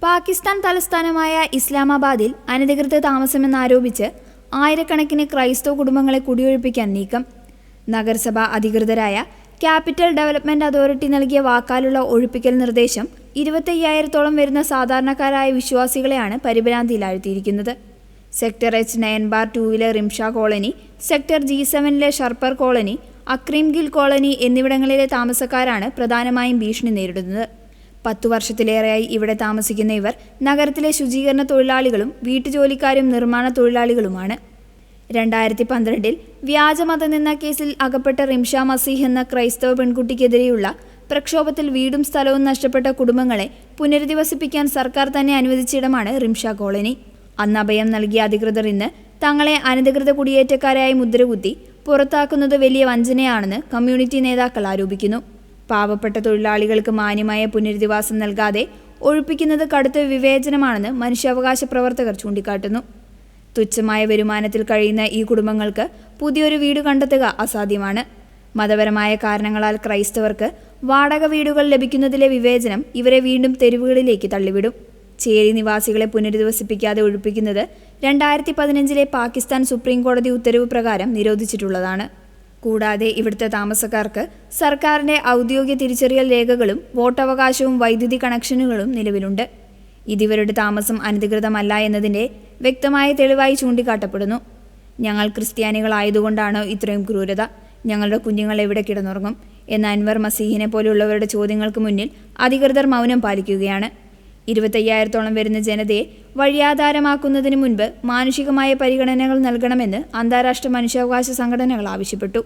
പാകിസ്ഥാൻ തലസ്ഥാനമായ ഇസ്ലാമാബാദിൽ അനധികൃത താമസമെന്നാരോപിച്ച് ആയിരക്കണക്കിന് ക്രൈസ്തവ കുടുംബങ്ങളെ കുടിയൊഴിപ്പിക്കാൻ നീക്കം. നഗരസഭാ അധികൃതരായ ക്യാപിറ്റൽ ഡെവലപ്മെന്റ് അതോറിറ്റി നൽകിയ വാക്കാലുള്ള ഒഴിപ്പിക്കൽ നിർദ്ദേശം 25,000-ഓളം വരുന്ന സാധാരണക്കാരായ വിശ്വാസികളെയാണ് പരിഭ്രാന്തിയിലാഴ്ത്തിയിരിക്കുന്നത്. Sector H9/2 Rimsha colony, sector G7 ഷർപ്പർ കോളനി, അക്രീം ഗിൽ കോളനി എന്നിവിടങ്ങളിലെ താമസക്കാരാണ് പ്രധാനമായും ഭീഷണി നേരിടുന്നത്. 10 വർഷത്തിലേറെയായി ഇവിടെ താമസിക്കുന്ന ഇവർ നഗരത്തിലെ ശുചീകരണ തൊഴിലാളികളും വീട്ടുജോലിക്കാരും നിർമ്മാണ തൊഴിലാളികളുമാണ്. 2012 വ്യാജമതനിന്ന കേസിൽ അകപ്പെട്ട റിംഷ മസീഹ് എന്ന ക്രൈസ്തവ പെൺകുട്ടിക്കെതിരെയുള്ള പ്രക്ഷോഭത്തിൽ വീടും സ്ഥലവും നഷ്ടപ്പെട്ട കുടുംബങ്ങളെ പുനരധിവസിപ്പിക്കാൻ സർക്കാർ തന്നെ അനുവദിച്ചിടമാണ് റിംഷ കോളനി. അന്ന് അഭയം നൽകിയ അധികൃതർ ഇന്ന് തങ്ങളെ അനധികൃത കുടിയേറ്റക്കാരായി മുദ്രകുത്തി പുറത്താക്കുന്നത് വലിയ വഞ്ചനയാണെന്ന് കമ്മ്യൂണിറ്റി നേതാക്കൾ ആരോപിക്കുന്നു. പാവപ്പെട്ട തൊഴിലാളികൾക്ക് മാന്യമായ പുനരധിവാസം നൽകാതെ ഒഴിപ്പിക്കുന്നത് കടുത്ത വിവേചനമാണെന്ന് മനുഷ്യാവകാശ പ്രവർത്തകർ ചൂണ്ടിക്കാട്ടുന്നു. തുച്ഛമായ വരുമാനത്തിൽ കഴിയുന്ന ഈ കുടുംബങ്ങൾക്ക് പുതിയൊരു വീട് കണ്ടെത്തുക അസാധ്യമാണ്. മതപരമായ കാരണങ്ങളാൽ ക്രൈസ്തവർക്ക് വാടക വീടുകൾ ലഭിക്കുന്നതിലെ വിവേചനം ഇവരെ വീണ്ടും തെരുവുകളിലേക്ക് തള്ളിവിടും. ചേരി നിവാസികളെ പുനരധിവസിപ്പിക്കാതെ ഒഴിപ്പിക്കുന്നത് 2015 പാകിസ്ഥാൻ സുപ്രീം കോടതി ഉത്തരവ് പ്രകാരം നിരോധിച്ചിട്ടുള്ളതാണ്. കൂടാതെ ഇവിടുത്തെ താമസക്കാർക്ക് സർക്കാരിൻ്റെ ഔദ്യോഗിക തിരിച്ചറിയൽ രേഖകളും വോട്ടവകാശവും വൈദ്യുതി കണക്ഷനുകളും നിലവിലുണ്ട്. ഇതിവരുടെ താമസം അനധികൃതമല്ല എന്നതിൻ്റെ വ്യക്തമായ തെളിവായി ചൂണ്ടിക്കാട്ടപ്പെടുന്നു. ഞങ്ങൾ ക്രിസ്ത്യാനികളായതുകൊണ്ടാണോ ഇത്രയും ക്രൂരത? ഞങ്ങളുടെ കുഞ്ഞുങ്ങൾ എവിടെ കിടന്നുറങ്ങും എന്ന അൻവർ മസീഹിനെ പോലെയുള്ളവരുടെ ചോദ്യങ്ങൾക്ക് മുന്നിൽ അധികൃതർ മൗനം പാലിക്കുകയാണ്. 25,000-ഓളം വരുന്ന ജനതയെ വഴിയാധാരമാക്കുന്നതിന് മുൻപ് മാനുഷികമായ പരിഗണനകൾ നൽകണമെന്ന് അന്താരാഷ്ട്ര മനുഷ്യാവകാശ സംഘടനകൾ ആവശ്യപ്പെട്ടു.